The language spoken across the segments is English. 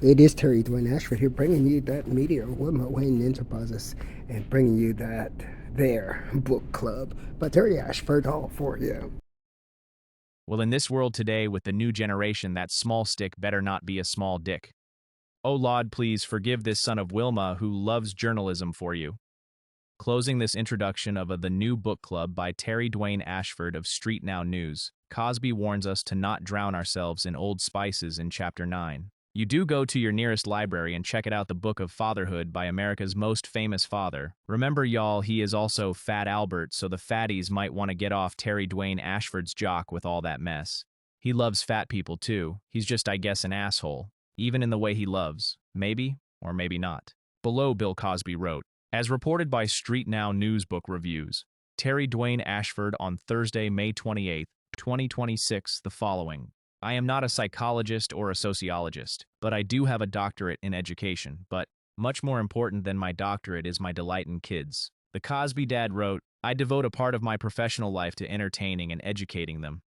It is Terry Dwayne Ashford here, bringing you DatMedia WilmaWaine Enterprises and bringing you that their book club by Terry Ashford, all for you. Well, in this world today, with the new generation, that small stick better not be a small dick. Oh Lord, please forgive this son of Wilma who loves journalism for you. Closing this introduction of the new book club by Terry Dwayne Ashford of StreetNOW News, Cosby warns us to not drown ourselves in old spices in Chapter 9. You do go to your nearest library and check it out, the Book of Fatherhood by America's most famous father. Remember, y'all, he is also Fat Albert, so the fatties might want to get off Terry Dwayne Ashford's jock with all that mess. He loves fat people too. He's just, I guess, an asshole. Even in the way he loves. Maybe, or maybe not. Below, Bill Cosby wrote, as reported by StreetNOW News Book Reviews, Terry Dwayne Ashford on Thursday, May 28, 2026, the following. I am not a psychologist or a sociologist, but I do have a doctorate in education. But much more important than my doctorate is my delight in kids. The Cosby dad wrote, I devote a part of my professional life to entertaining and educating them.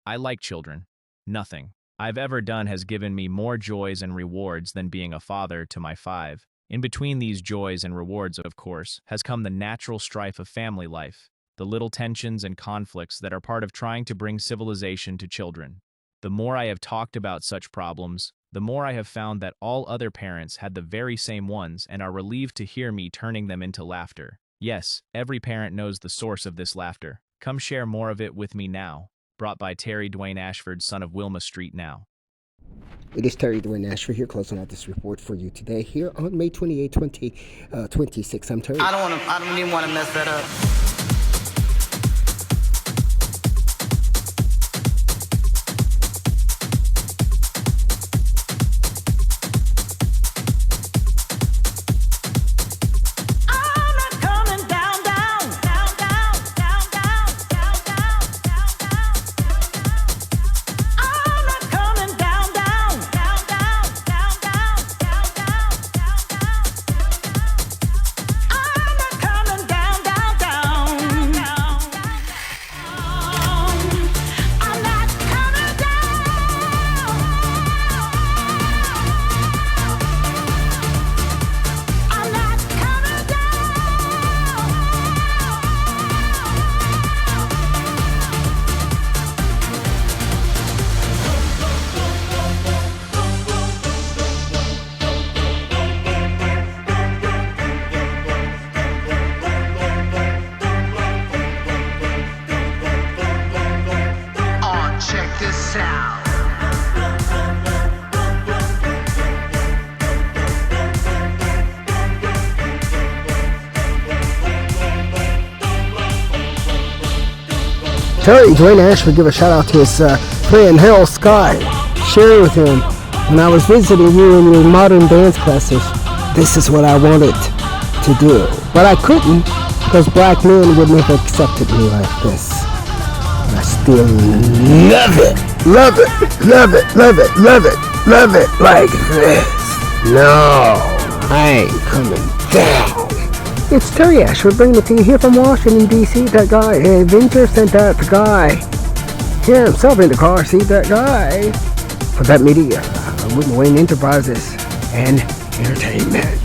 I like children. Nothing I've ever done has given me more joys and rewards than being a father to my 5. In between these joys and rewards, of course, has come the natural strife of family life, the little tensions and conflicts that are part of trying to bring civilization to children. The more I have talked about such problems, the more I have found that all other parents had the very same ones and are relieved to hear me turning them into laughter. Yes, every parent knows the source of this laughter. Come share more of it with me now. Brought by Terry Dwayne Ashford, son of Wilma StreetNOW. It is Terry Dwayne Ashford here, closing out this report for you today here on May 28, 2026. I'm Terry. I don't even want to mess that up. Terry Dwayne Ashford, give a shout out to his friend Harold Scott, sharing with him, when I was visiting you in your modern dance classes, this is what I wanted to do. But I couldn't, because black men would never accepted me like this. But I still love it, love it, love it, love it, love it, love it like this. No, I ain't coming down. It's Terry Ashford bringing it to you here from Washington, D.C. That guy, Avenger, sent that guy. Here himself in the car, see that guy. For DatMedia WilmaWaine Enterprises and Entertainment.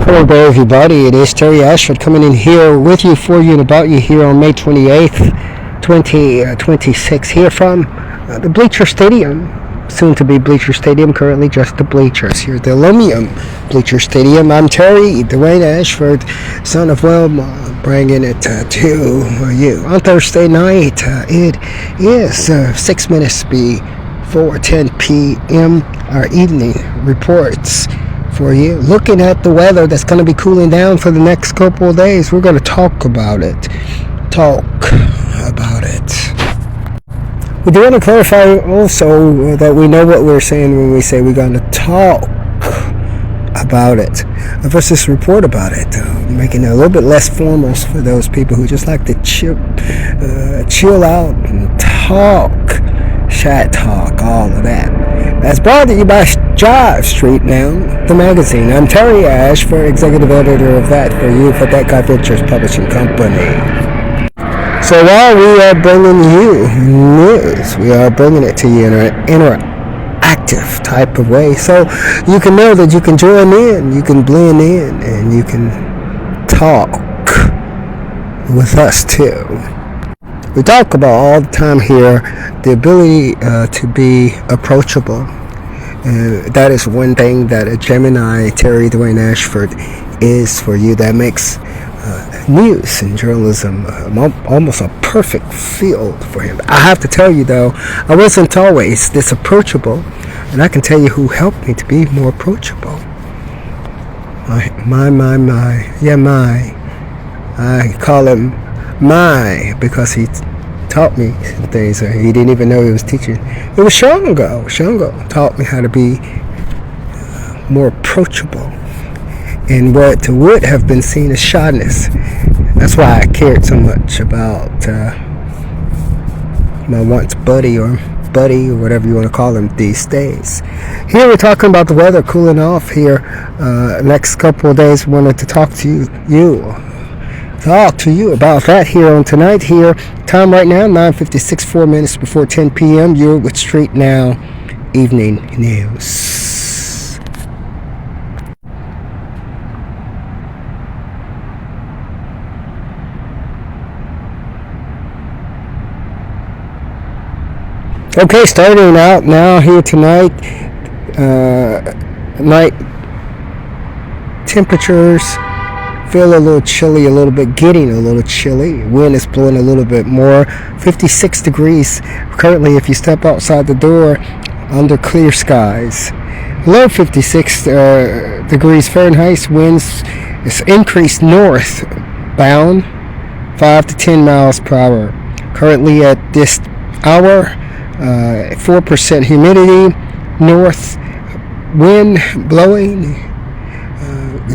Hello there, everybody. It is Terry Ashford coming in here with you, for you, and about you here on May 28th, 2026, here from the Bleacher Stadium, soon to be Bleacher Stadium, currently just the bleachers. Here's the aluminum Bleacher Stadium. I'm Terry Dwayne Ashford, son of Wilma, bringing it to you on Thursday night. It is 6 minutes before 10 p.m. Our evening reports for you. Looking at the weather that's going to be cooling down for the next couple of days. We're going to talk about it. We do want to clarify also that we know what we're saying when we say we're going to talk about it versus report about it, making it a little bit less formal for those people who just like to chill out and talk, chat talk, all of that. That's brought to you by Jive StreetNOW, the magazine. I'm Terry Ashford, executive editor of that for you for That Guy Pictures Publishing Company. So while we are bringing you news, we are bringing it to you in an interactive type of way. So you can know that you can join in, you can blend in, and you can talk with us too. We talk about all the time here the ability to be approachable. And that is one thing that a Gemini, Terry Dwayne Ashford, is for you. That makes news and journalism almost a perfect field for him. I have to tell you though, I wasn't always this approachable, and I can tell you who helped me to be more approachable. My. I call him My because he taught me some things that he didn't even know he was teaching. It was Shango. Shango taught me how to be more approachable in what would have been seen as shyness. That's why I cared so much about my once buddy or whatever you want to call him these days. Here we're talking about the weather cooling off here. Next couple of days, we wanted to talk to you about that here on tonight. Here, time right now 9:56, 4 minutes before 10 p.m. You're with StreetNOW Evening News. Okay, starting out now here tonight, night temperatures feel a little chilly, a little bit getting a little chilly. Wind is blowing a little bit more. 56 degrees currently if you step outside the door under clear skies. Low 56 degrees Fahrenheit. Winds is increased northbound 5 to 10 miles per hour. Currently at this hour, 4% humidity, north wind blowing,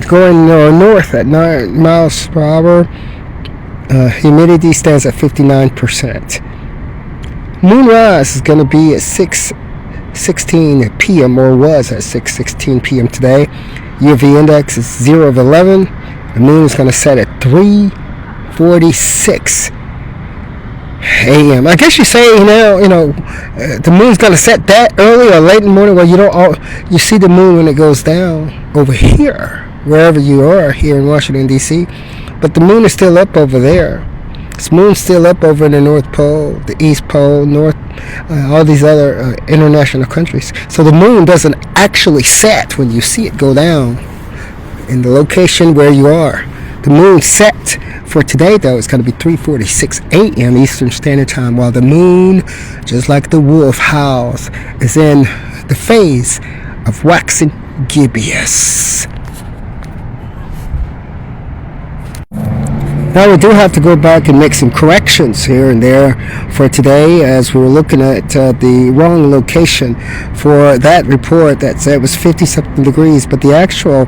going north at 9 miles per hour. Humidity stands at 59%. Moonrise is going to be at 6:16 p.m. or was at 6:16 p.m. today. UV index is 0 of 11. The moon is going to set at 3:46 a.m. I guess you say the moon's gonna set that early or late in the morning. Well, you see the moon when it goes down over here, wherever you are here in Washington D.C. But the moon is still up over there. This moon's still up over in the North Pole, the East Pole, North, all these other international countries. So the moon doesn't actually set when you see it go down in the location where you are. The moon set for today, though, is going to be 3:46 a.m. Eastern Standard Time, while the moon, just like the wolf howls, is in the phase of waxing gibbous. Now we do have to go back and make some corrections here and there for today, as we were looking at the wrong location for that report that said it was 50-something degrees, but the actual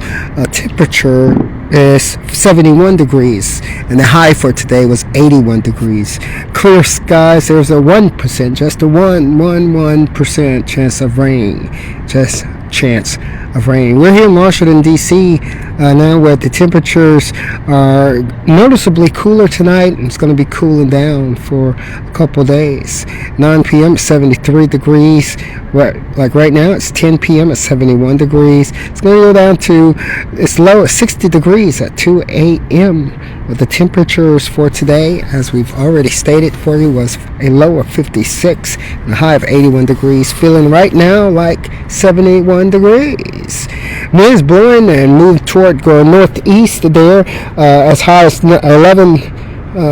temperature is 71 degrees, and the high for today was 81 degrees. Clear skies. There's a 1%, just a 1% chance of rain. Just chance of rain. We're here in Washington D.C. Now, where the temperatures are noticeably cooler tonight. It's going to be cooling down for a couple days. 9 p.m. 73 degrees. Like right now, it's 10 p.m. at 71 degrees. It's going to go down to its low at 60 degrees at 2 a.m. But the temperatures for today, as we've already stated for you, was a low of 56 and a high of 81 degrees. Feeling right now like 71 degrees. Wind is blowing and moved toward going northeast there, as high as 11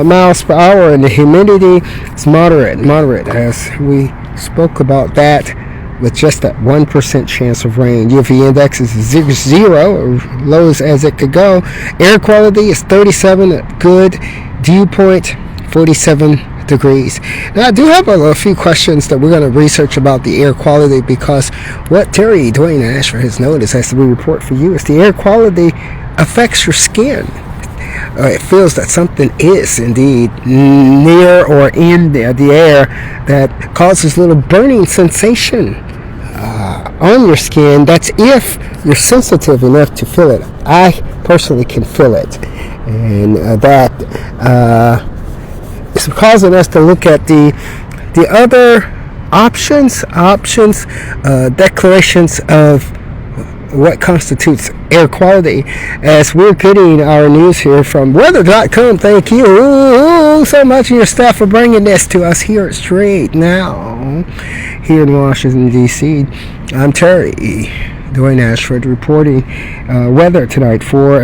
miles per hour, and the humidity is moderate, as we spoke about that, with just that 1% chance of rain. UV index is 0, or low as it could go. Air quality is 37 at good. Dew point 47 degrees. Now, I do have a few questions that we're going to research about the air quality, because what Terry Dwayne Ashford has noticed as we report for you is the air quality affects your skin. It feels that something is indeed near or in the air that causes a little burning sensation on your skin. That's if you're sensitive enough to feel it. I personally can feel it, and that it's causing us to look at the other options, declarations of what constitutes air quality, as we're getting our news here from weather.com. Thank you so much, your staff, for bringing this to us here at StreetNOW here in Washington, D.C. I'm Terry Dwayne Ashford reporting weather tonight for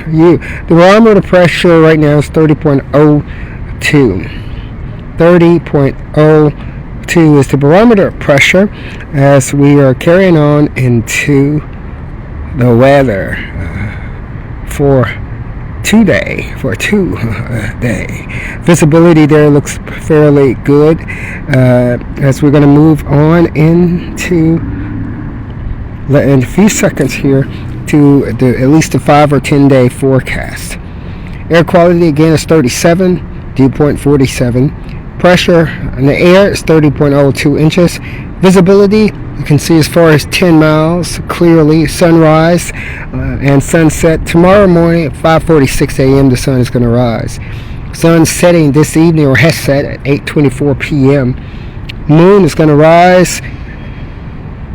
you. The barometer pressure right now is 30.02. 30.02 is the barometer pressure as we are carrying on into the weather for today. Visibility there looks fairly good as we're going to move on into in a few seconds here to at least a 5 or 10 day forecast. Air quality again is 37, dew point 47. Pressure in the air is 30.02 inches. Visibility, you can see as far as 10 miles clearly. Sunrise and sunset tomorrow morning at 5:46 a.m. the sun is going to rise. Sun setting this evening, or has set, at 8:24 p.m. Moon is going to rise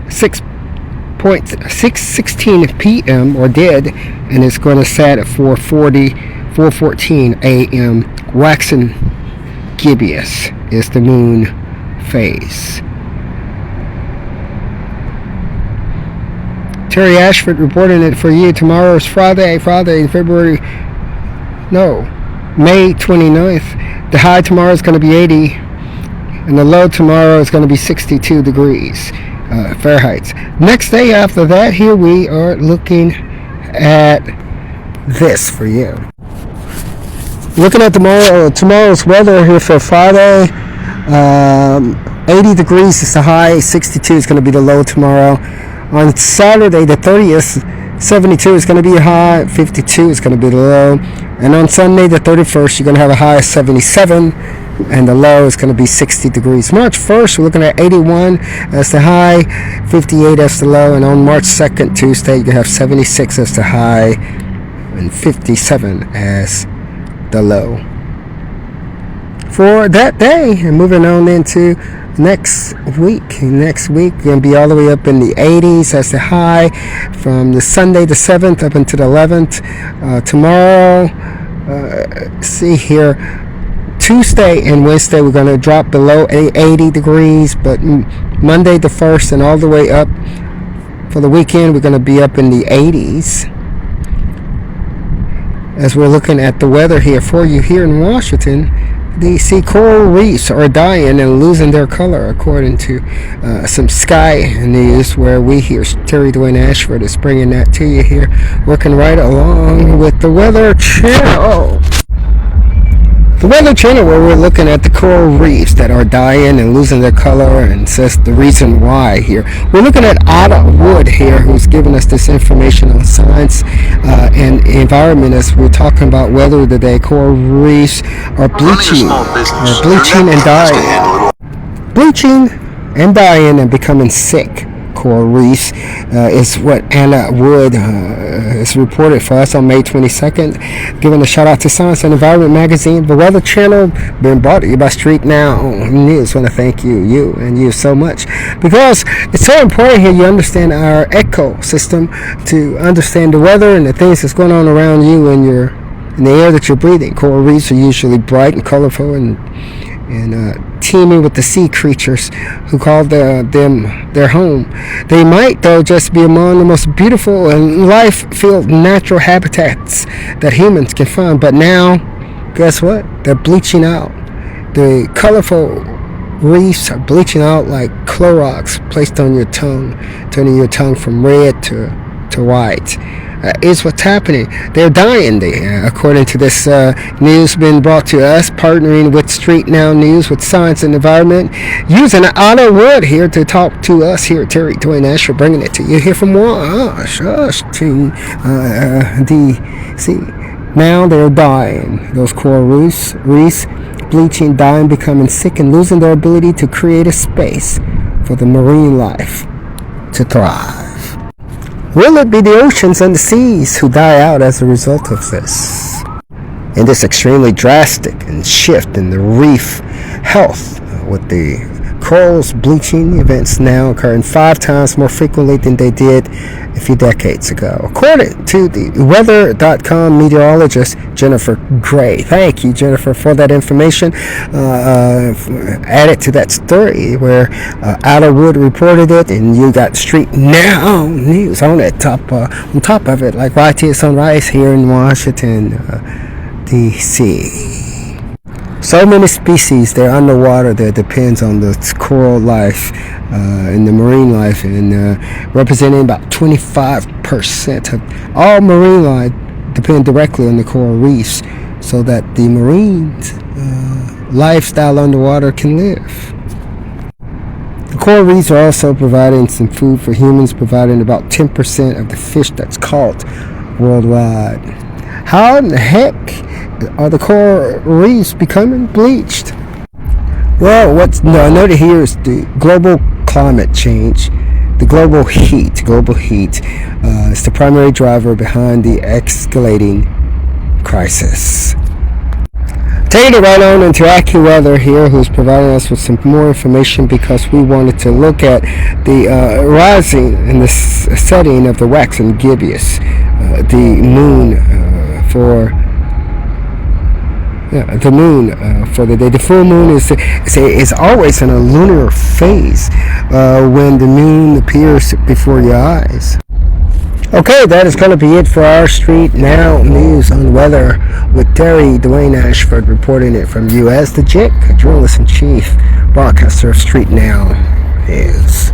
6:16 p.m. or did, and it's going to set at 4:14 a.m. Waxing gibbous is the moon phase. Terry Ashford reporting it for you. Tomorrow is Friday, May 29th. The high tomorrow is going to be 80, and the low tomorrow is going to be 62 degrees Fahrenheit. Next day after that, here we are looking at this for you. Looking at tomorrow's weather here for Friday, 80 degrees is the high, 62 is going to be the low tomorrow. On Saturday, the 30th, 72 is going to be a high, 52 is going to be the low. And on Sunday, the 31st, you're going to have a high of 77, and the low is going to be 60 degrees. March 1st, we're looking at 81 as the high, 58 as the low. And on March 2nd, Tuesday, you have 76 as the high and 57 as the low. For that day, and moving on into next week going to be all the way up in the 80s as the high from the Sunday the 7th up into the 11th. Tomorrow, see here, Tuesday and Wednesday we're going to drop below 80 degrees, but Monday the 1st and all the way up for the weekend we're going to be up in the 80s. As we're looking at the weather here for you here in Washington, D.C., coral reefs are dying and losing their color, according to some sky news, where we here, Terry Dwayne Ashford, is bringing that to you here, working right along with the Weather Channel. The Weather Channel, where we're looking at the coral reefs that are dying and losing their color, and says the reason why here. We're looking at Ada Wood here, who's giving us this information on science and environment as we're talking about weather today. Coral reefs are bleaching and dying. Bleaching and dying and becoming sick. Coral reefs is what Anna Wood has reported for us on May 22nd. Giving a shout out to Science and Environment Magazine, the Weather Channel, being brought to you by StreetNOW News. I want to thank you so much, because it's so important here you understand our ecosystem, to understand the weather and the things that's going on around you and in the air that you're breathing. Coral reefs are usually bright and colorful and teeming with the sea creatures who call them their home. They might, though, just be among the most beautiful and life-filled natural habitats that humans can find. But now, guess what? They're bleaching out. The colorful reefs are bleaching out like Clorox placed on your tongue, turning your tongue from red to white. Is what's happening. They're dying, according to this news being brought to us, partnering with StreetNOW News, with Science and Environment, using Ada Wood here to talk to us here at Terry Dwayne Ashford, bringing it to you here from Washington, D.C. Now they're dying. Those coral reefs, bleaching, dying, becoming sick, and losing their ability to create a space for the marine life to thrive. Will it be the oceans and the seas who die out as a result of this? in this extremely drastic and shift in the reef health, with the corals bleaching events now occurring 5 times more frequently than they did a few decades ago, according to the weather.com meteorologist Jennifer Gray. Thank you, Jennifer, for that information. Added to that story where Alderwood reported it, and you got StreetNOW news on it, on top of it, like right here sunrise here in Washington, D.C. So many species they're underwater that depends on the coral life and the marine life, and representing about 25% of all marine life depend directly on the coral reefs, so that the marine lifestyle underwater can live. The coral reefs are also providing some food for humans, providing about 10% of the fish that's caught worldwide. How in the heck are the coral reefs becoming bleached? Well, what's noted here is the global climate change. The global heat is the primary driver behind the escalating crisis. Taking it right on into AccuWeather here, who's providing us with some more information, because we wanted to look at the rising and the setting of the waxing gibbous, the moon for the day. The full moon is always in a lunar phase when the moon appears before your eyes. Okay, that is going to be it for our StreetNOW news on weather with Dwayne Ashford reporting it from U.S. The Jick, journalist-in-chief, broadcaster of StreetNOW News.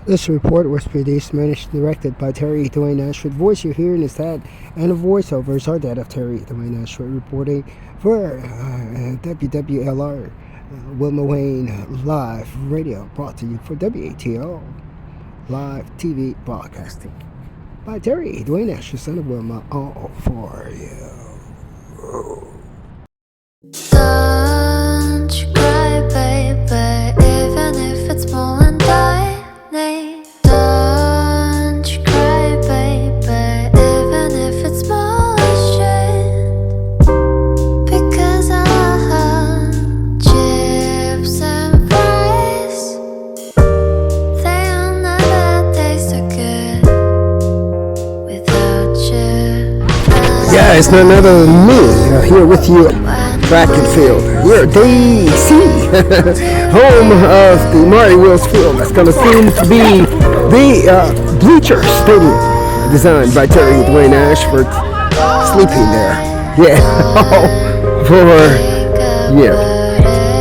This report was produced, managed, directed by Dwayne Ashford. Voice you're hearing is that, and the voiceovers are that of Dwayne Ashford reporting for WWLR, WilmaWaine Live Radio, brought to you for WATO Live TV Broadcasting by Dwayne Ashford, son of Wilma, all for you. Don't you cry, baby, even if it's more than tiny. Don't you cry, baby, even if it's bullshit. Because I have chips and fries. They'll never taste so good without you. Yeah, it's none other than me here with you. Track and field. We're DC, home of the Marty Wills Field. That's going to soon to be the Bleacher Stadium, designed by Dwayne Ashford, sleeping there. Yeah,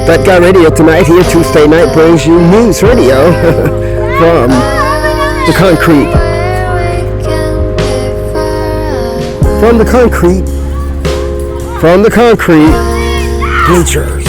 That Guy Radio tonight here Tuesday night brings you news radio from the concrete. From the concrete bleachers.